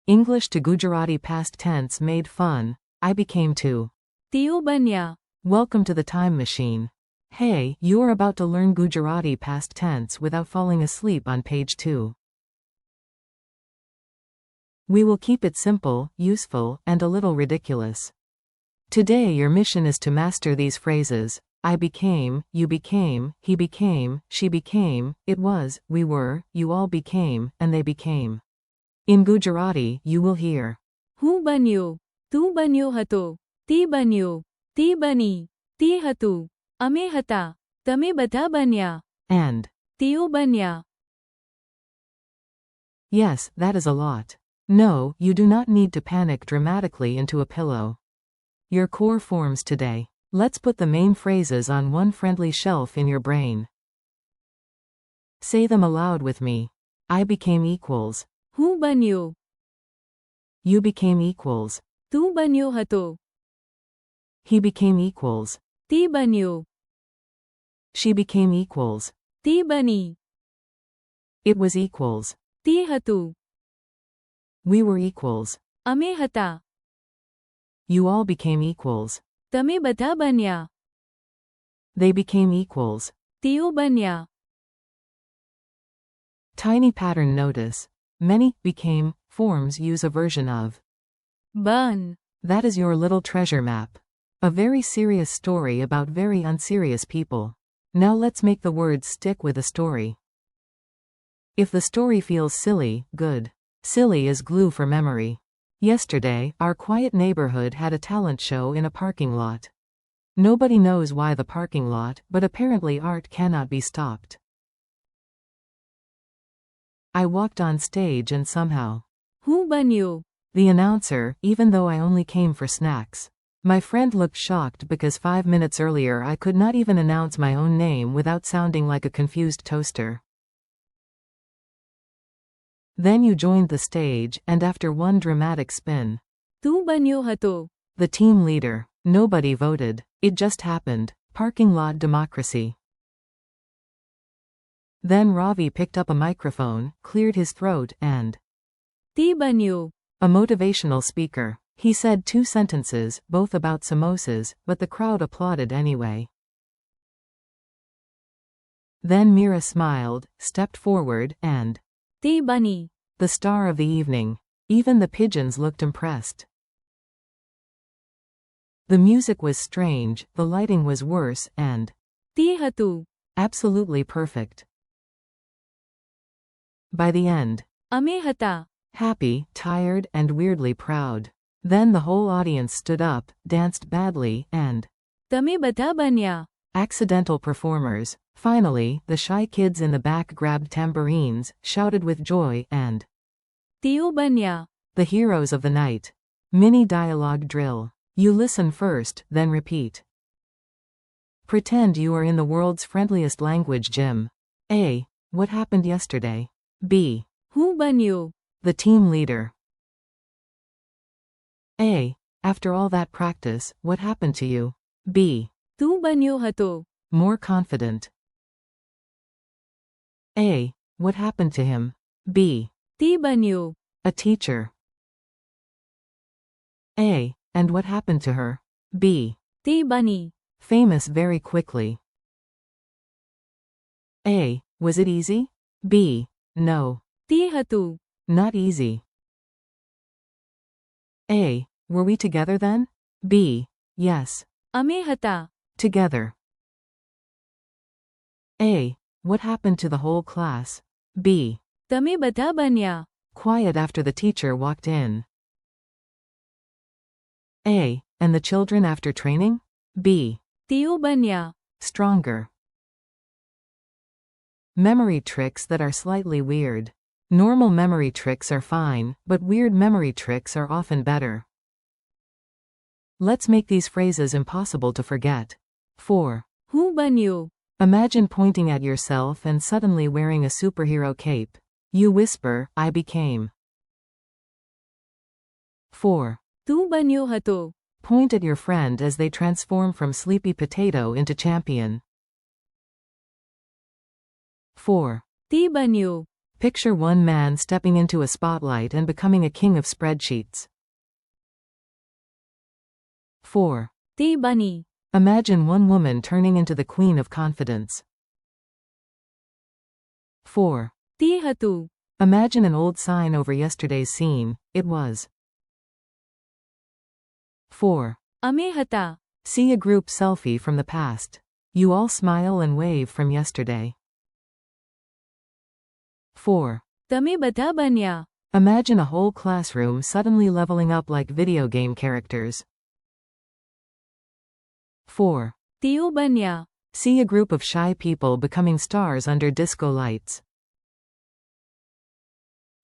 English to Gujarati past tense made fun. I became too. તેઓ બન્યા. Welcome to the time machine. Hey, you are about to learn Gujarati past tense without falling asleep on page 2. We will keep it simple, useful, and a little ridiculous. Today your mission is to master these phrases. I became, you became, he became, she became, it was, we were, you all became, and they became. In Gujarati, you will hear. હું બન્યો. તું બન્યો હતો. તે બન્યો. તે બની. તે હતું. અમે હતા. તમે બધા બન્યા. And. તેઓ બન્યા. Yes, that is a lot. No, you do not need to panic dramatically into a pillow. Your core forms today. Let's put the main phrases on one friendly shelf in your brain. Say them aloud with me. I became equals. હું બન્યો. You became equals. તું બન્યો હતો. He became equals. તે બન્યો. She became equals. તે બની. It was equals. તે હતું. We were equals. અમે હતા. You all became equals. તમે બધા બન્યા. They became equals. તેઓ બન્યા. Tiny pattern notice. Many became forms use a version of. Burn. That is your little treasure map. A very serious story about very unserious people. Now let's make the words stick with a story. If the story feels silly, good. Silly is glue for memory. Yesterday, our quiet neighborhood had a talent show in a parking lot. Nobody knows why the parking lot, but apparently art cannot be stopped. I walked on stage and somehow. હું બન્યો. The announcer, even though I only came for snacks. My friend looked shocked because 5 minutes earlier I could not even announce my own name without sounding like a confused toaster. Then you joined the stage, and after one dramatic spin. તું બન્યો હતો. The team leader. Nobody voted. It just happened. Parking lot democracy. Then Ravi picked up a microphone, cleared his throat, and. તે બન્યો. A motivational speaker. He said 2 sentences, both about samosas, but the crowd applauded anyway. Then Meera smiled, stepped forward, and. તે બની. The star of the evening. Even the pigeons looked impressed. The music was strange, the lighting was worse, and. તે હતું. Absolutely perfect. By the end. અમે હતા. Happy, tired, and weirdly proud. Then the whole audience stood up, danced badly, and. તમે બધા બન્યા. Accidental performers. Finally, the shy kids in the back grabbed tambourines, shouted with joy, and. તેઓ બન્યા. The heroes of the night. Mini dialogue drill. You listen first, then repeat. Pretend you are in the world's friendliest language gym. A. What happened yesterday? B. હું બન્યો. The team leader. A. After all that practice, what happened to you? B. તું બન્યો હતો. More confident. A. What happened to him? B. તે બન્યો. A teacher. A. And what happened to her? B. તે બની. Famous very quickly. A. Was it easy? B. No. તે હતું. Not easy. A. Were we together then? B. Yes. અમે હતા. Together. A. What happened to the whole class? B. તમે બધા બન્યા. Quiet after the teacher walked in. A. And the children after training? B. તેઓ બન્યા. Stronger. Memory tricks that are slightly weird. Normal memory tricks are fine, but weird memory tricks are often better. Let's make these phrases impossible to forget. 4. હું બન્યો. Imagine pointing at yourself and suddenly wearing a superhero cape. You whisper, I became. 4. તું બન્યો હતો. Point at your friend as they transform from sleepy potato into champion. 4. તે બન્યો. Picture one man stepping into a spotlight and becoming a king of spreadsheets. 4. તે બની. Imagine one woman turning into the queen of confidence. 4. તે હતું. Imagine an old sign over yesterday's scene. It was. 4. અમે હતા. See a group selfie from the past. You all smile and wave from yesterday. 4. તમે બધા બન્યા. Imagine a whole classroom suddenly leveling up like video game characters. 4. તેઓ બન્યા. See a group of shy people becoming stars under disco lights.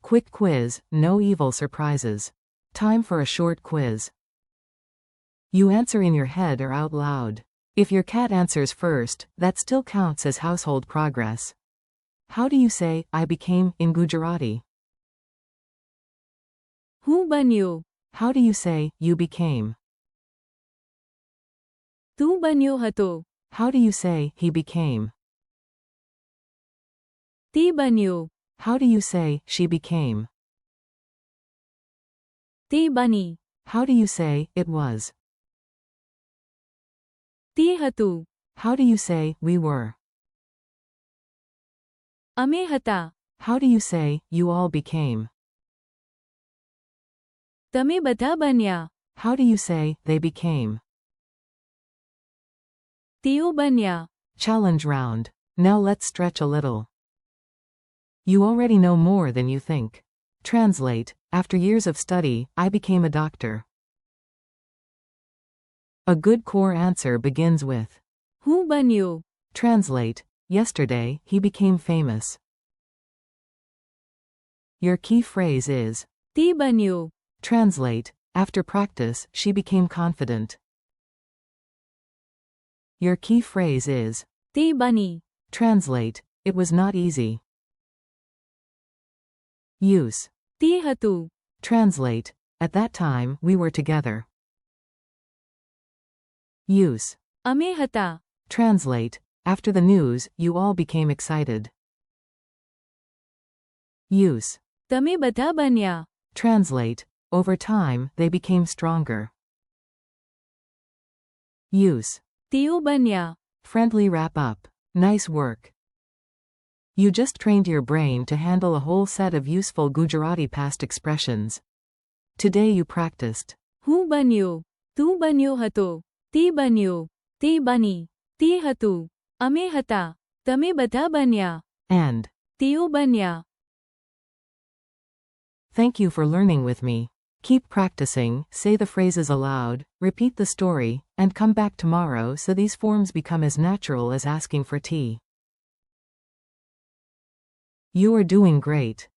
Quick quiz, no evil surprises. Time for a short quiz. You answer in your head or out loud. If your cat answers first, that still counts as household progress. How do you say, I became, in Gujarati? હું બન્યો. How do you say, you became? તું બન્યો હતો. How do you say, he became? તે બન્યો. How do you say, she became? તે બની. How do you say, it was? તે હતું. How do you say, we were? અમે હતા. How do you say, you all became? તમે બધા બન્યા. How do you say, they became? તેઓ બન્યા. Challenge round. Now let's stretch a little. You already know more than you think. Translate. After years of study, I became a doctor. A good core answer begins with હું બન્યો. Translate. Yesterday, he became famous. Your key phrase is તે બન્યો. Translate. After practice, she became confident. Your key phrase is તે બની. Translate. It was not easy. Use. તે હતું. Translate. At that time, we were together. Use. અમે હતા. Translate. After the news, you all became excited. Use. તમે બધા બન્યા. Translate. Over time, they became stronger. Use. તેઓ બન્યા. Friendly wrap up. Nice work. You just trained your brain to handle a whole set of useful Gujarati past expressions. Today you practiced. હું બન્યો. તું બન્યો હતો. તે બન્યો. તે બની. તે હતું. અમે હતા. તમે બધા બન્યા. And. તેઓ બન્યા. Thank you for learning with me. Keep practicing, say the phrases aloud, repeat the story, and come back tomorrow so these forms become as natural as asking for tea. You are doing great.